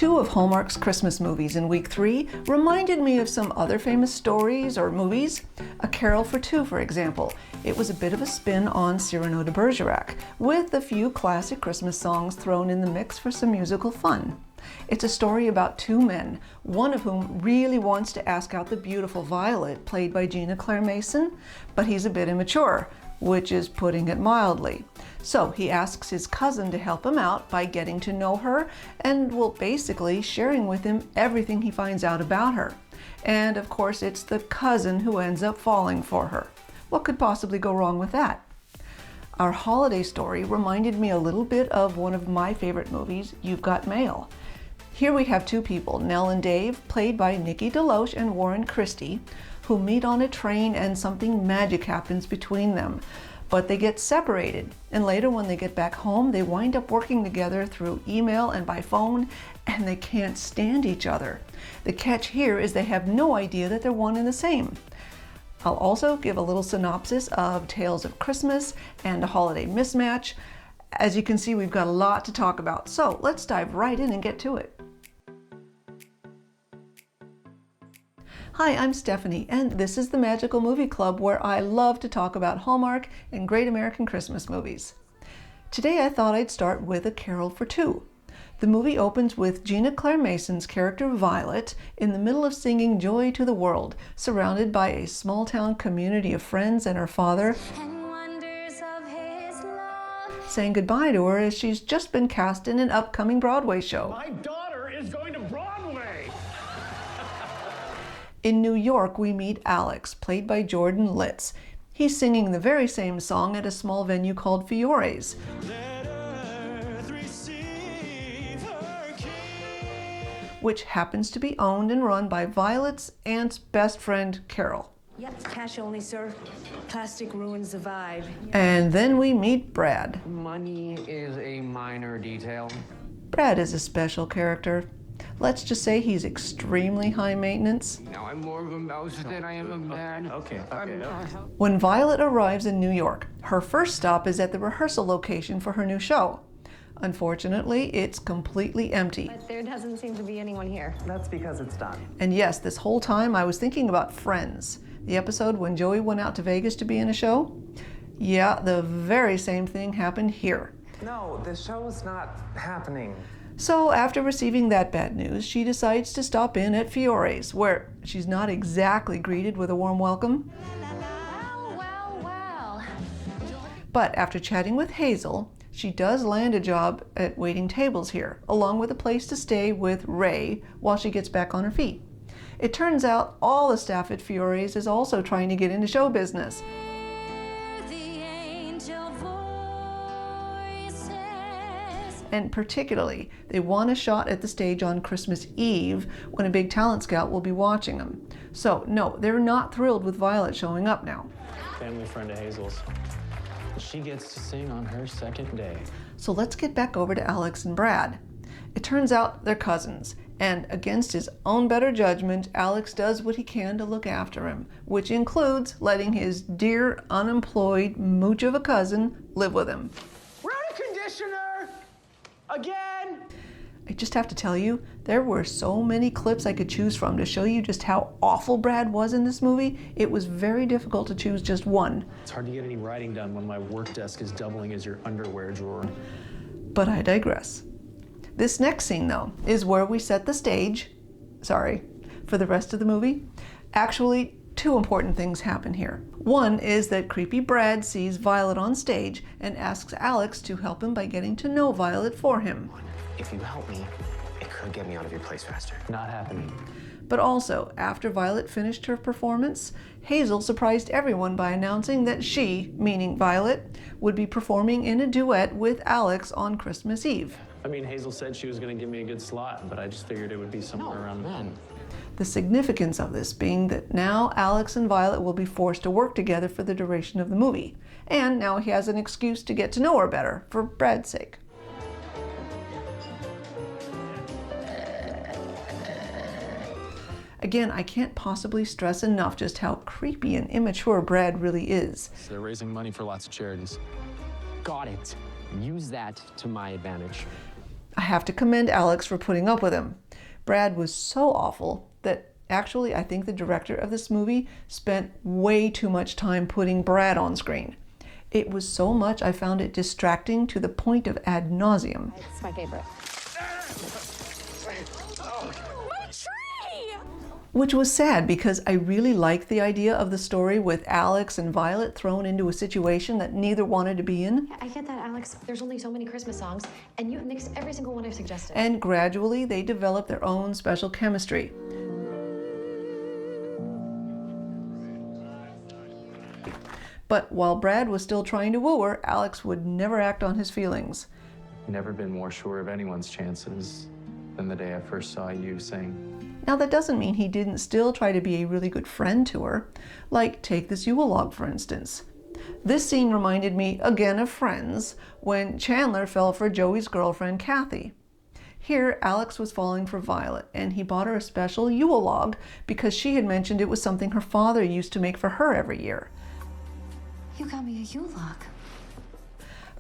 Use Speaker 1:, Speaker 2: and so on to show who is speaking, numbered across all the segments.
Speaker 1: Two of Hallmark's Christmas movies in week 3 reminded me of some other famous stories or movies. A Carol for Two, for example. It was a bit of a spin on Cyrano de Bergerac, with a few classic Christmas songs thrown in the mix for some musical fun. It's a story about two men, one of whom really wants to ask out the beautiful Violet, played by Gina Claire Mason, but he's a bit immature, which is putting it mildly. So he asks his cousin to help him out by getting to know her and, well, basically sharing with him everything he finds out about her. And of course, it's the cousin who ends up falling for her. What could possibly go wrong with that? Our holiday story reminded me a little bit of one of my favorite movies, You've Got Mail. Here we have two people, Nell and Dave, played by Nikki DeLoach and Warren Christie, who meet on a train and something magic happens between them. But they get separated, and later when they get back home, they wind up working together through email and by phone, and they can't stand each other. The catch here is they have no idea that they're one and the same. I'll also give a little synopsis of Tales of Christmas and a Holiday Mismatch. As you can see, we've got a lot to talk about, so let's dive right in and get to it. Hi, I'm Stephanie, and this is the Magical Movie Club, where I love to talk about Hallmark and great American Christmas movies. Today I thought I'd start with A Carol for Two. The movie opens with Gina Claire Mason's character Violet in the middle of singing Joy to the World, surrounded by a small-town community of friends and her father, saying goodbye to her as she's just been cast in an upcoming Broadway show.
Speaker 2: My daughter is going to Broadway!
Speaker 1: In New York, we meet Alex, played by Jordan Litz. He's singing the very same song at a small venue called Fiore's, which happens to be owned and run by Violet's aunt's best friend, Carol.
Speaker 3: Yep, cash only, sir. Plastic ruins the vibe.
Speaker 1: And then we meet Brad.
Speaker 4: Money is a minor detail.
Speaker 1: Brad is a special character. Let's just say he's extremely high maintenance.
Speaker 4: Now I'm more of a mouse than I am a man.
Speaker 2: Okay.
Speaker 1: When Violet arrives in New York, her first stop is at the rehearsal location for her new show. Unfortunately, it's completely empty.
Speaker 3: But there doesn't seem to be anyone here.
Speaker 5: That's because it's done.
Speaker 1: And yes, this whole time I was thinking about Friends, the episode when Joey went out to Vegas to be in a show. Yeah, the very same thing happened here.
Speaker 5: No, the show is not happening.
Speaker 1: So after receiving that bad news, she decides to stop in at Fiore's, where she's not exactly greeted with a warm welcome.
Speaker 3: Well.
Speaker 1: But after chatting with Hazel, she does land a job at waiting tables here, along with a place to stay with Ray while she gets back on her feet. It turns out all the staff at Fiore's is also trying to get into show business. And particularly, they want a shot at the stage on Christmas Eve when a big talent scout will be watching them. So no, they're not thrilled with Violet showing up now.
Speaker 2: Family friend of Hazel's. She gets to sing on her second day.
Speaker 1: So let's get back over to Alex and Brad. It turns out they're cousins, and against his own better judgment, Alex does what he can to look after him, which includes letting his dear, unemployed mooch of a cousin live with him.
Speaker 2: We're out of conditioner! Again!
Speaker 1: I just have to tell you, there were so many clips I could choose from to show you just how awful Brad was in this movie. It was very difficult to choose just one.
Speaker 2: It's hard to get any writing done when my work desk is doubling as your underwear drawer.
Speaker 1: But I digress. This next scene, though, is where we set the stage, for the rest of the movie. Actually, two important things happen here. One is that creepy Brad sees Violet on stage and asks Alex to help him by getting to know Violet for him.
Speaker 4: If you help me, it could get me out of your place faster.
Speaker 2: Not happening.
Speaker 1: But also, after Violet finished her performance, Hazel surprised everyone by announcing that she, meaning Violet, would be performing in a duet with Alex on Christmas Eve.
Speaker 2: I mean, Hazel said she was going to give me a good slot, but I just figured it would be somewhere around then.
Speaker 1: The significance of this being that now Alex and Violet will be forced to work together for the duration of the movie. And now he has an excuse to get to know her better, for Brad's sake. Again, I can't possibly stress enough just how creepy and immature Brad really is.
Speaker 2: So they're raising money for lots of charities.
Speaker 4: Got it. Use that to my advantage.
Speaker 1: I have to commend Alex for putting up with him. Brad was so awful that actually I think the director of this movie spent way too much time putting Brad on screen. It was so much I found it distracting to the point of ad nauseum.
Speaker 6: It's my favorite. My tree!
Speaker 1: Which was sad because I really liked the idea of the story with Alex and Violet thrown into a situation that neither wanted to be in.
Speaker 6: I get that, Alex. There's only so many Christmas songs, and you've mixed every single one I've suggested.
Speaker 1: And gradually they developed their own special chemistry. But while Brad was still trying to woo her, Alex would never act on his feelings.
Speaker 2: Never been more sure of anyone's chances than the day I first saw you sing.
Speaker 1: Now that doesn't mean he didn't still try to be a really good friend to her. Like, take this Yule log for instance. This scene reminded me again of Friends, when Chandler fell for Joey's girlfriend Kathy. Here, Alex was falling for Violet, and he bought her a special Yule log because she had mentioned it was something her father used to make for her every year.
Speaker 6: You got me a Yule log.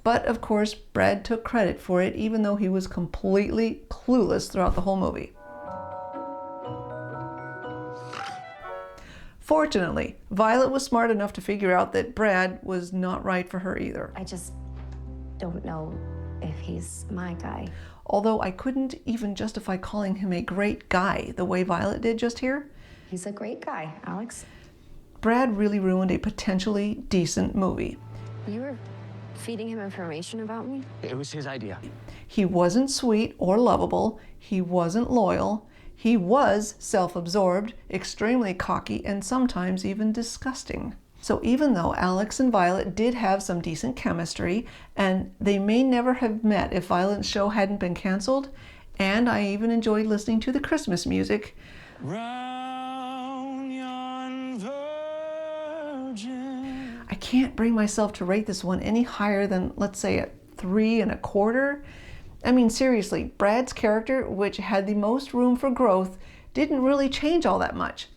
Speaker 1: But of course, Brad took credit for it, even though he was completely clueless throughout the whole movie. Fortunately, Violet was smart enough to figure out that Brad was not right for her either.
Speaker 6: I just don't know if he's my guy.
Speaker 1: Although I couldn't even justify calling him a great guy the way Violet did just here.
Speaker 6: He's a great guy, Alex.
Speaker 1: Brad really ruined a potentially decent movie.
Speaker 6: You were feeding him information about me?
Speaker 4: It was his idea.
Speaker 1: He wasn't sweet or lovable. He wasn't loyal. He was self-absorbed, extremely cocky, and sometimes even disgusting. So even though Alex and Violet did have some decent chemistry, and they may never have met if Violet's show hadn't been canceled, and I even enjoyed listening to the Christmas music,
Speaker 2: Round yon virgin.
Speaker 1: I can't bring myself to rate this one any higher than, let's say, a 3 1/4. I mean, seriously, Brad's character, which had the most room for growth, didn't really change all that much.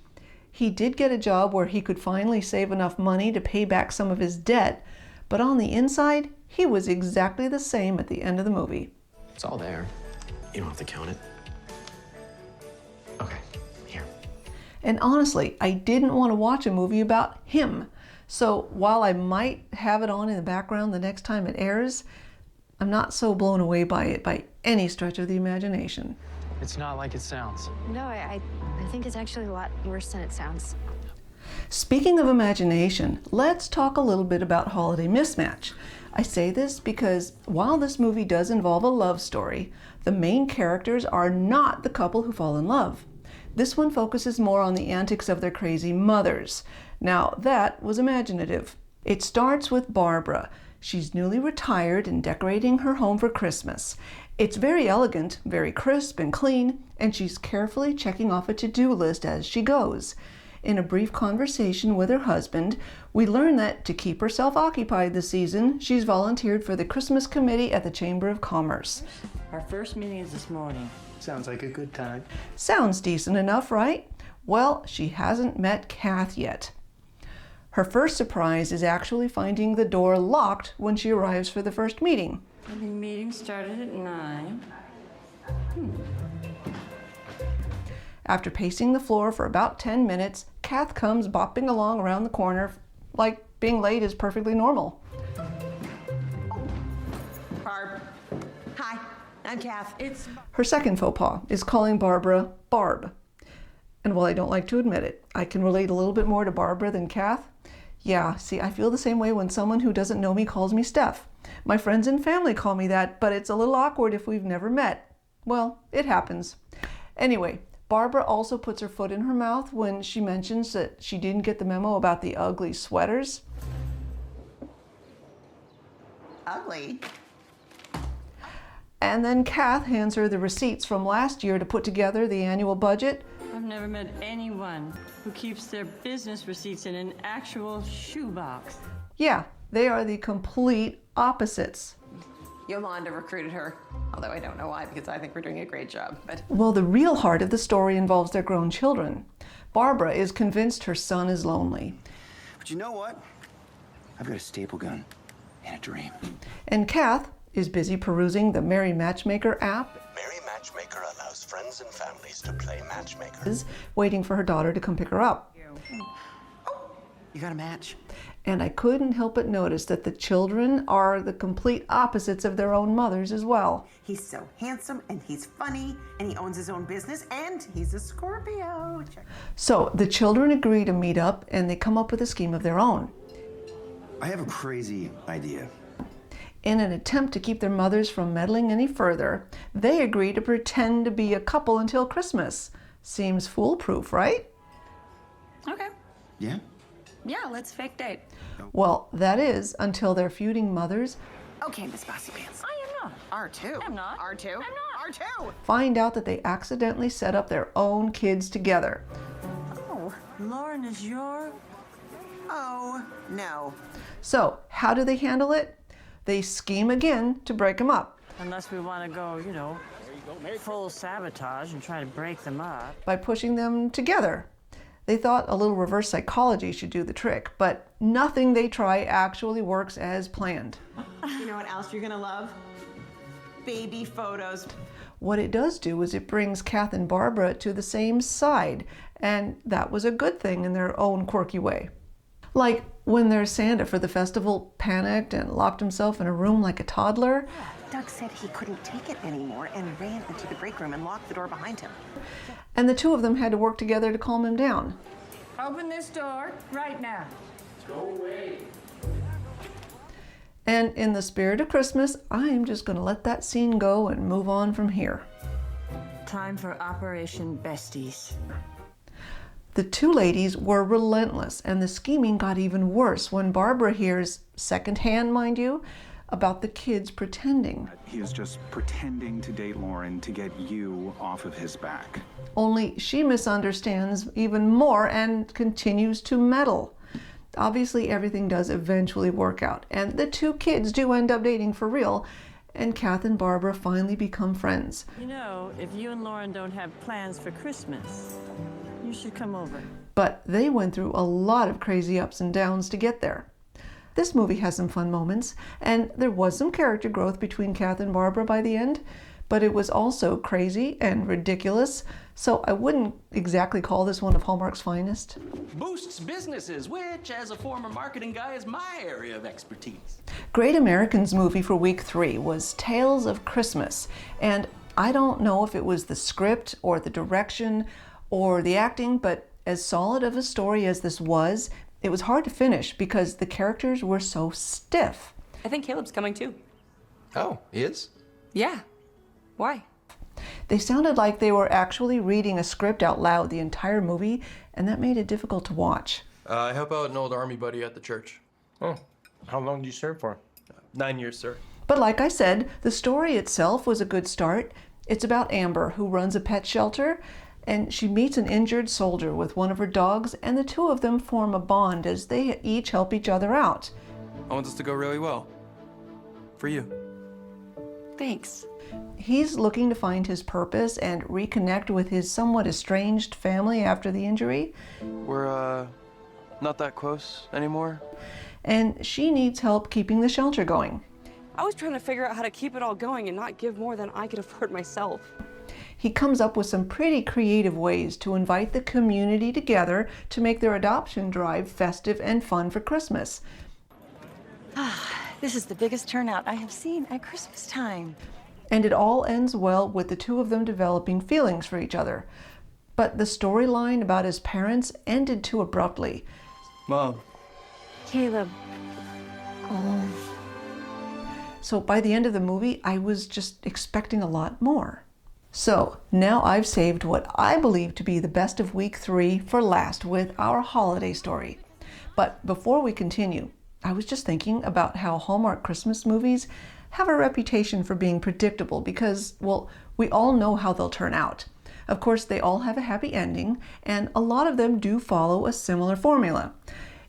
Speaker 1: He did get a job where he could finally save enough money to pay back some of his debt, but on the inside, he was exactly the same at the end of the movie.
Speaker 4: It's all there. You don't have to count it. Okay, here.
Speaker 1: And honestly, I didn't want to watch a movie about him. So while I might have it on in the background the next time it airs, I'm not so blown away by it by any stretch of the imagination.
Speaker 2: It's not like it sounds.
Speaker 6: No, I think it's actually a lot worse than it sounds.
Speaker 1: Speaking of imagination, let's talk a little bit about Holiday Mismatch. I say this because while this movie does involve a love story, the main characters are not the couple who fall in love. This one focuses more on the antics of their crazy mothers. Now, that was imaginative. It starts with Barbara. She's newly retired and decorating her home for Christmas. It's very elegant, very crisp and clean, and she's carefully checking off a to-do list as she goes. In a brief conversation with her husband, we learn that to keep herself occupied this season, she's volunteered for the Christmas committee at the Chamber of Commerce.
Speaker 7: Our first meeting is this morning.
Speaker 8: Sounds like a good time.
Speaker 1: Sounds decent enough, right? Well, she hasn't met Kath yet. Her first surprise is actually finding the door locked when she arrives for the first meeting.
Speaker 7: The meeting started at 9.
Speaker 1: After pacing the floor for about 10 minutes, Kath comes bopping along around the corner like being late is perfectly normal.
Speaker 9: Barb. Hi, I'm Kath.
Speaker 1: Her second faux pas is calling Barbara Barb. And while I don't like to admit it, I can relate a little bit more to Barbara than Kath. Yeah, see, I feel the same way when someone who doesn't know me calls me Steph. My friends and family call me that, but it's a little awkward if we've never met. Well, it happens. Anyway, Barbara also puts her foot in her mouth when she mentions that she didn't get the memo about the ugly sweaters.
Speaker 9: Ugly.
Speaker 1: And then Kath hands her the receipts from last year to put together the annual budget.
Speaker 7: I've never met anyone who keeps their business receipts in an actual shoebox.
Speaker 1: Yeah, they are the complete opposites.
Speaker 9: Yolanda recruited her, although I don't know why, because I think we're doing a great job. But
Speaker 1: Well, the real heart of the story involves their grown children. Barbara is convinced her son is lonely.
Speaker 8: But you know what? I've got a staple gun and a dream.
Speaker 1: And Kath is busy perusing the Merry Matchmaker app,
Speaker 8: Merry Matchmaker allows friends and families to play matchmaker.
Speaker 1: waiting for her daughter to come pick her up.
Speaker 9: You got a match?
Speaker 1: And I couldn't help but notice that the children are the complete opposites of their own mothers as well.
Speaker 10: He's so handsome, and he's funny, and he owns his own business, and he's a Scorpio.
Speaker 1: So the children agree to meet up, and they come up with a scheme of their own.
Speaker 11: I have a crazy idea.
Speaker 1: In an attempt to keep their mothers from meddling any further, they agree to pretend to be a couple until Christmas. Seems foolproof, right?
Speaker 9: Okay.
Speaker 11: Yeah?
Speaker 9: Yeah, let's fake date.
Speaker 1: Well, that is until their feuding mothers
Speaker 10: Okay, Miss Bossy Pants.
Speaker 9: I am not.
Speaker 10: R2.
Speaker 9: I'm not.
Speaker 10: R2.
Speaker 9: I'm not.
Speaker 10: R2.
Speaker 1: find out that they accidentally set up their own kids together.
Speaker 10: Oh.
Speaker 7: Lauren is your...
Speaker 10: Oh, no.
Speaker 1: So, how do they handle it? They scheme again to break them up
Speaker 7: Unless we want to go, full sabotage and try to break them up.
Speaker 1: by pushing them together. They thought a little reverse psychology should do the trick, but nothing they try actually works as planned.
Speaker 10: You know what else you're gonna love? Baby photos.
Speaker 1: What it does do is it brings Kath and Barbara to the same side, and that was a good thing in their own quirky way. Like when their Santa for the festival panicked and locked himself in a room like a toddler.
Speaker 10: Doug said he couldn't take it anymore and ran into the break room and locked the door behind him.
Speaker 1: And the two of them had to work together to calm him down.
Speaker 7: Open this door right now.
Speaker 1: And in the spirit of Christmas, I'm just going to let that scene go and move on from here.
Speaker 7: Time for Operation Besties.
Speaker 1: The two ladies were relentless, and the scheming got even worse when Barbara hears, secondhand mind you, about the kids pretending.
Speaker 12: He is just pretending to date Lauren to get you off of his back.
Speaker 1: Only she misunderstands even more and continues to meddle. Obviously, everything does eventually work out, and the two kids do end up dating for real, and Kath and Barbara finally become friends.
Speaker 7: If you and Lauren don't have plans for Christmas, you should come over.
Speaker 1: But they went through a lot of crazy ups and downs to get there. This movie has some fun moments, and there was some character growth between Kath and Barbara by the end, but it was also crazy and ridiculous, so I wouldn't exactly call this one of Hallmark's finest.
Speaker 13: Boosts businesses, which, as a former marketing guy, is my area of expertise.
Speaker 1: Great Americans movie for week 3 was Tales of Christmas, and I don't know if it was the script or the direction or the acting, but as solid of a story as this was, it was hard to finish because the characters were so stiff.
Speaker 9: I think Caleb's coming too.
Speaker 2: Oh, he is?
Speaker 9: Yeah. Why?
Speaker 1: They sounded like they were actually reading a script out loud the entire movie, and that made it difficult to watch.
Speaker 2: I help out an old army buddy at the church.
Speaker 14: Oh, how long did you serve for?
Speaker 2: 9 years, sir.
Speaker 1: But like I said, the story itself was a good start. It's about Amber, who runs a pet shelter, and she meets an injured soldier with one of her dogs, and the two of them form a bond as they each help each other out.
Speaker 2: I want this to go really well. For you.
Speaker 9: Thanks.
Speaker 1: He's looking to find his purpose and reconnect with his somewhat estranged family after the injury.
Speaker 2: We're, not that close anymore.
Speaker 1: And she needs help keeping the shelter going.
Speaker 9: I was trying to figure out how to keep it all going and not give more than I could afford myself.
Speaker 1: He comes up with some pretty creative ways to invite the community together to make their adoption drive festive and fun for Christmas.
Speaker 15: This is the biggest turnout I have seen at Christmas time.
Speaker 1: And it all ends well with the two of them developing feelings for each other. But the storyline about his parents ended too abruptly.
Speaker 2: Mom.
Speaker 15: Caleb.
Speaker 1: Oh. So by the end of the movie, I was just expecting a lot more. So now I've saved what I believe to be the best of week 3 for last with our holiday story. But before we continue, I was just thinking about how Hallmark Christmas movies have a reputation for being predictable because, well, we all know how they'll turn out. Of course, they all have a happy ending, and a lot of them do follow a similar formula.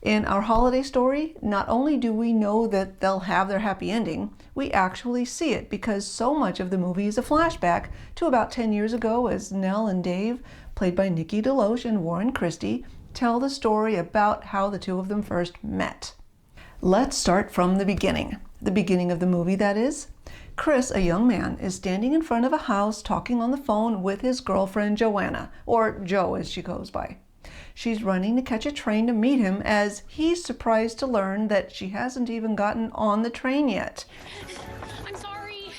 Speaker 1: In our holiday story, not only do we know that they'll have their happy ending, we actually see it because so much of the movie is a flashback to about 10 years ago as Nell and Dave, played by Nikki DeLoach and Warren Christie, tell the story about how the two of them first met. Let's start from the beginning of the movie, that is. Chris, a young man, is standing in front of a house talking on the phone with his girlfriend Joanna, or Jo as she goes by. She's running to catch a train to meet him as he's surprised to learn that she hasn't even gotten on the train yet.
Speaker 16: I'm sorry.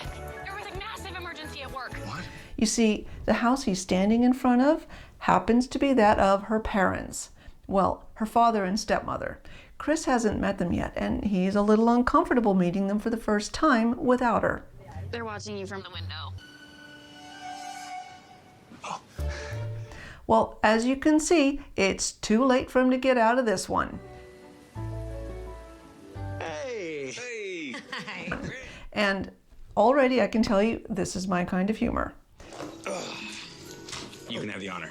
Speaker 16: There was a massive emergency at work.
Speaker 8: What?
Speaker 1: You see, the house he's standing in front of happens to be that of her parents. Well, her father and stepmother. Chris hasn't met them yet, and he's a little uncomfortable meeting them for the first time without her.
Speaker 16: They're watching you from the window.
Speaker 1: Well, as you can see, it's too late for him to get out of this one.
Speaker 8: Hey! Hey!
Speaker 1: And already I can tell you this is my kind of humor.
Speaker 8: You can have the honor.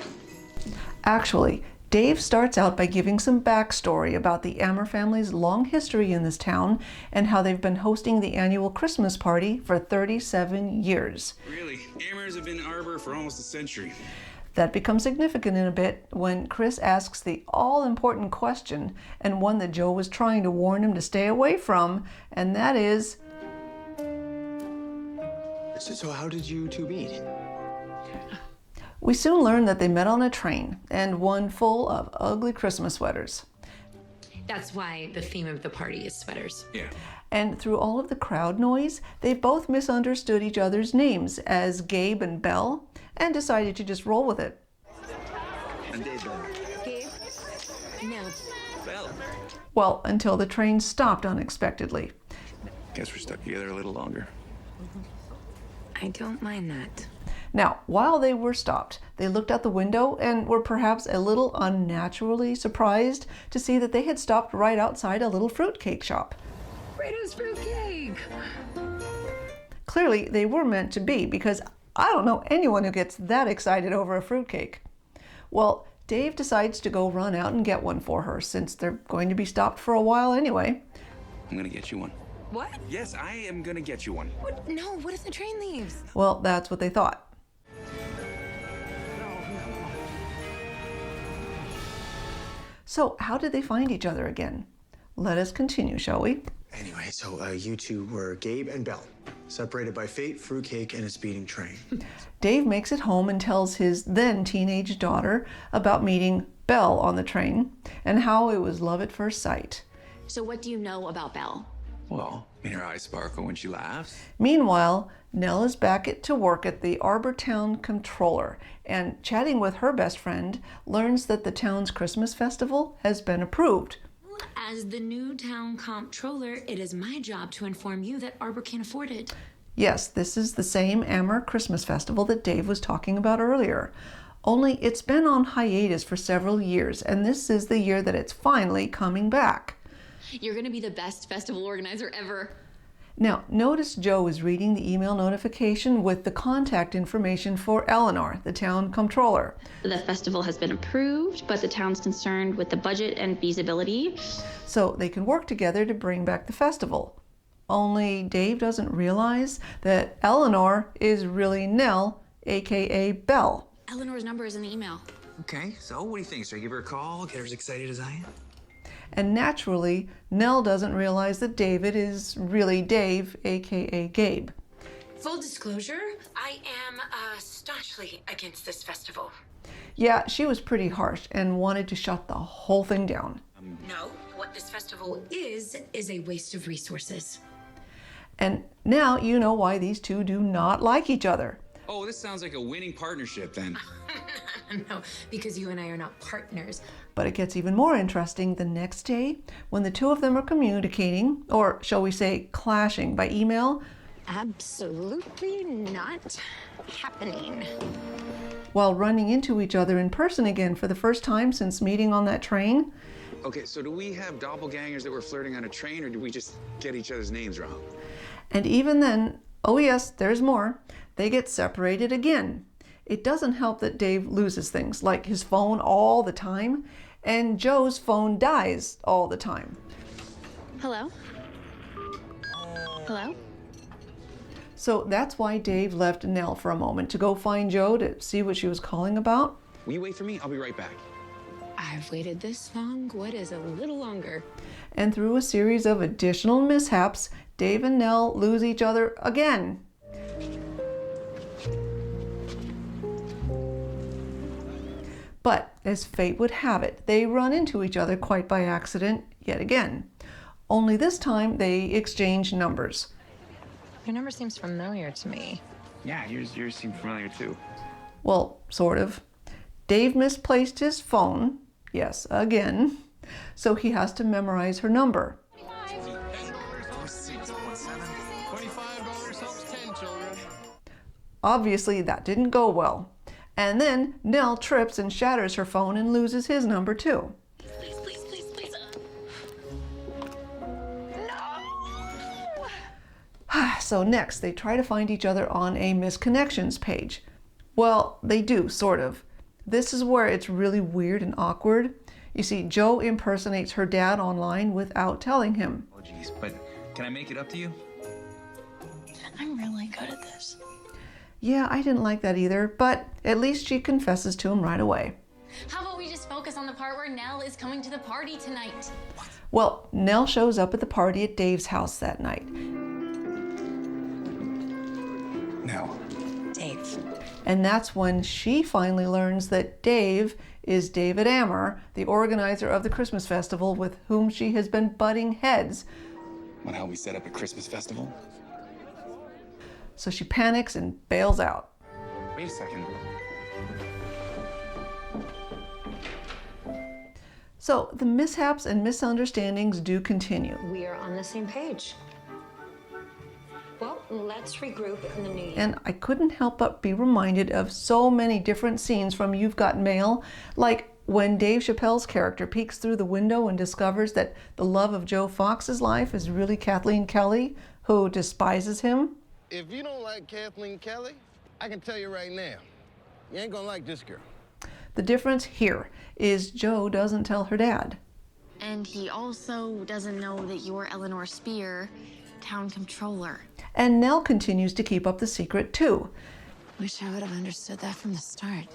Speaker 1: Actually, Dave starts out by giving some backstory about the Ammer family's long history in this town and how they've been hosting the annual Christmas party for 37 years.
Speaker 8: Really? Ammers have been in Arbor for almost a century.
Speaker 1: That becomes significant in a bit when Chris asks the all-important question, and one that Jo was trying to warn him to stay away from, and that is...
Speaker 4: So how did you two meet?
Speaker 1: We soon learn that they met on a train, and one full of ugly Christmas sweaters.
Speaker 17: That's why the theme of the party is sweaters.
Speaker 8: Yeah.
Speaker 1: And through all of the crowd noise, they both misunderstood each other's names as Gabe and Belle, and decided to just roll with it.
Speaker 8: I'm Dave.
Speaker 17: Gabe? No.
Speaker 8: Belle.
Speaker 1: Well, until the train stopped unexpectedly.
Speaker 8: Guess we're stuck together a little longer.
Speaker 17: I don't mind that.
Speaker 1: Now, while they were stopped, they looked out the window and were perhaps a little unnaturally surprised to see that they had stopped right outside a little fruitcake shop.
Speaker 17: Rita's fruitcake!
Speaker 1: Clearly, they were meant to be, because I don't know anyone who gets that excited over a fruitcake. Well, Dave decides to go run out and get one for her, since they're going to be stopped for a while anyway.
Speaker 8: I'm gonna get you one.
Speaker 17: What?
Speaker 8: Yes, I am gonna get you one.
Speaker 17: What? No, what if the train leaves?
Speaker 1: Well, that's what they thought. So, how did they find each other again? Let us continue, shall we?
Speaker 4: Anyway, so you two were Gabe and Belle, separated by fate, fruitcake, and a speeding train.
Speaker 1: Dave makes it home and tells his then teenage daughter about meeting Belle on the train and how it was love at first sight.
Speaker 16: So what do you know about Belle?
Speaker 8: Well, her eyes sparkle when she laughs.
Speaker 1: Meanwhile, Nell is back to work at the Arbor Town Controller, and chatting with her best friend, learns that the town's Christmas festival has been approved.
Speaker 17: As the new town comptroller, it is my job to inform you that Arbor can't afford it.
Speaker 1: Yes, this is the same Ammer Christmas festival that Dave was talking about earlier. Only it's been on hiatus for several years, and this is the year that it's finally coming back.
Speaker 16: You're gonna be the best festival organizer ever.
Speaker 1: Now, notice Jo is reading the email notification with the contact information for Eleanor, the town comptroller.
Speaker 18: The festival has been approved, but the town's concerned with the budget and feasibility.
Speaker 1: So they can work together to bring back the festival. Only Dave doesn't realize that Eleanor is really Nell, aka Belle.
Speaker 16: Eleanor's number is in the email.
Speaker 19: Okay, so what do you think? Should I give her a call, get her as excited as I am?
Speaker 1: And naturally, Nell doesn't realize that David is really Dave, aka Gabe.
Speaker 17: Full disclosure, I am staunchly against this festival.
Speaker 1: Yeah, she was pretty harsh and wanted to shut the whole thing down.
Speaker 17: No, what this festival is a waste of resources.
Speaker 1: And now you know why these two do not like each other.
Speaker 19: Oh, this sounds like a winning partnership then.
Speaker 17: No, because you and I are not partners.
Speaker 1: But it gets even more interesting the next day when the two of them are communicating, or shall we say clashing by email.
Speaker 17: Absolutely not happening.
Speaker 1: While running into each other in person again for the first time since meeting on that train.
Speaker 19: Okay, so do we have doppelgangers that were flirting on a train, or do we just get each other's names wrong?
Speaker 1: And even then, oh yes, there's more, they get separated again. It doesn't help that Dave loses things, like his phone all the time, and Jo's phone dies all the time.
Speaker 18: Hello? Hello?
Speaker 1: So that's why Dave left Nell for a moment to go find Jo to see what she was calling about.
Speaker 19: Will you wait for me? I'll be right back.
Speaker 17: I've waited this long. What is a little longer?
Speaker 1: and through a series of additional mishaps, Dave and Nell lose each other again. But as fate would have it, they run into each other quite by accident yet again. Only this time they exchange numbers.
Speaker 20: Your number seems familiar to me.
Speaker 19: Yeah, yours seem familiar too.
Speaker 1: Well, sort of. Dave misplaced his phone, yes, again, so he has to memorize her number. Obviously, that didn't go well. And then Nell trips and shatters her phone and loses his number too.
Speaker 16: Please, please, please, please.
Speaker 1: So next, they try to find each other on a misconnections page. Well, they do, sort of. This is where it's really weird and awkward. You see, Jo impersonates her dad online without telling him.
Speaker 19: Oh geez, but can I make it up to you?
Speaker 20: I'm really good at this.
Speaker 1: Yeah, I didn't like that either, but at least she confesses to him right away.
Speaker 16: How about we just focus on the part where Nell is coming to the party tonight?
Speaker 1: Well, Nell shows up at the party at Dave's house that night.
Speaker 19: No.
Speaker 20: Dave.
Speaker 1: And that's when she finally learns that Dave is David Ammer, the organizer of the Christmas festival with whom she has been butting heads.
Speaker 19: Want to help me set up a Christmas festival?
Speaker 1: So she panics and bails out.
Speaker 19: Wait a second.
Speaker 1: So the mishaps and misunderstandings do continue.
Speaker 17: We are on the same page. Well, let's regroup in the new year.
Speaker 1: And I couldn't help but be reminded of so many different scenes from You've Got Mail, like when Dave Chappelle's character peeks through the window and discovers that the love of Joe Fox's life is really Kathleen Kelly, who despises him.
Speaker 21: If you don't like Kathleen Kelly, I can tell you right now, you ain't gonna like this girl.
Speaker 1: The difference here is Jo doesn't tell her dad.
Speaker 6: And he also doesn't know that you're Eleanor Spear, town controller.
Speaker 1: And Nell continues to keep up the secret too.
Speaker 20: Wish I would have understood that from the start.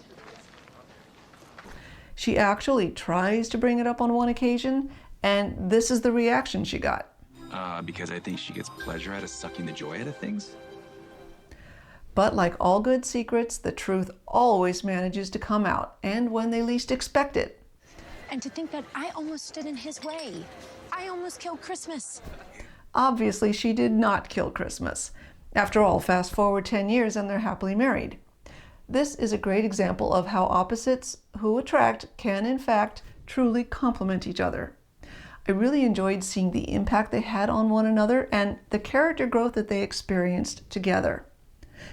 Speaker 1: She actually tries to bring it up on one occasion, and this is the reaction she got.
Speaker 19: Because I think she gets pleasure out of sucking the joy out of things.
Speaker 1: But like all good secrets, the truth always manages to come out, and when they least expect it.
Speaker 20: And to think that I almost stood in his way. I almost killed Christmas.
Speaker 1: Obviously, she did not kill Christmas. After all, fast forward 10 years and they're happily married. This is a great example of how opposites who attract can, in fact, truly complement each other. I really enjoyed seeing the impact they had on one another and the character growth that they experienced together.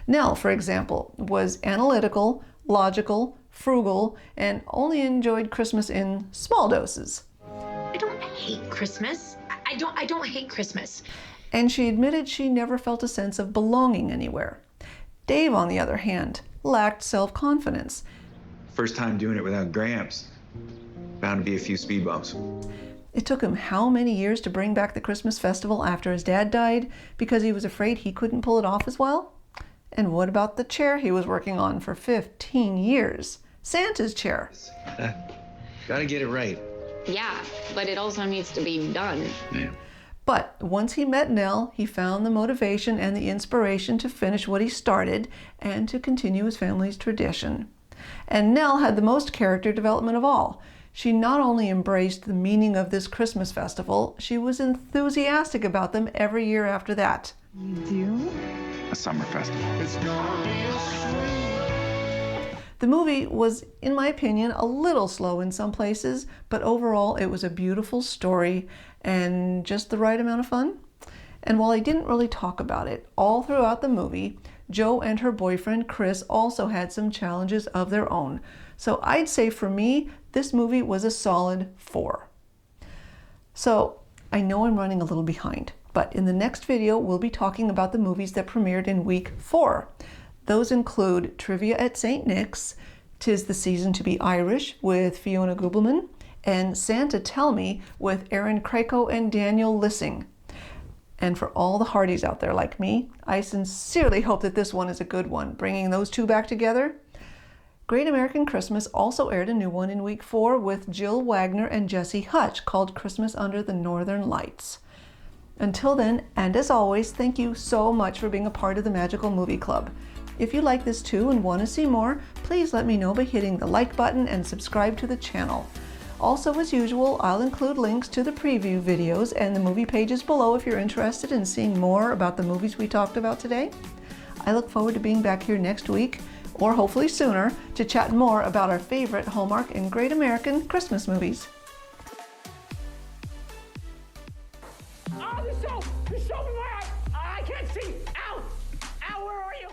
Speaker 1: Nell, for example, was analytical, logical, frugal, and only enjoyed Christmas in small doses.
Speaker 17: I don't hate Christmas. I don't hate Christmas.
Speaker 1: And she admitted she never felt a sense of belonging anywhere. Dave, on the other hand, lacked self-confidence.
Speaker 19: First time doing it without Gramps. Bound to be a few speed bumps.
Speaker 1: It took him how many years to bring back the Christmas festival after his dad died because he was afraid he couldn't pull it off as well? And what about the chair he was working on for 15 years? Santa's chair.
Speaker 19: Gotta get it right.
Speaker 18: Yeah, but it also needs to be done.
Speaker 19: Yeah.
Speaker 1: But once he met Nell, he found the motivation and the inspiration to finish what he started and to continue his family's tradition. And Nell had the most character development of all. She not only embraced the meaning of this Christmas festival, she was enthusiastic about them every year after that.
Speaker 12: You do? A summer festival.
Speaker 21: It's gonna be a sweet.
Speaker 1: The movie was, in my opinion, a little slow in some places, but overall it was a beautiful story and just the right amount of fun. And while I didn't really talk about it, all throughout the movie, Jo and her boyfriend Chris also had some challenges of their own. So I'd say for me, this movie was a solid 4. So I know I'm running a little behind, but in the next video, we'll be talking about the movies that premiered in week 4. Those include Trivia at St. Nick's, 'Tis the Season to be Irish with Fiona Gubelman, and Santa Tell Me with Aaron Krakow and Daniel Lissing. And for all the Hardys out there like me, I sincerely hope that this one is a good one, bringing those two back together. Great American Christmas also aired a new one in week 4 with Jill Wagner and Jesse Hutch called Christmas Under the Northern Lights. Until then, and as always, thank you so much for being a part of the Magical Movie Club. If you like this too and want to see more, please let me know by hitting the like button and subscribe to the channel. Also, as usual, I'll include links to the preview videos and the movie pages below if you're interested in seeing more about the movies we talked about today. I look forward to being back here next week, or hopefully sooner, to chat more about our favorite Hallmark and Great American Christmas movies.
Speaker 5: Oh, the show! The show! I can't see! Ow! Ow, where are you?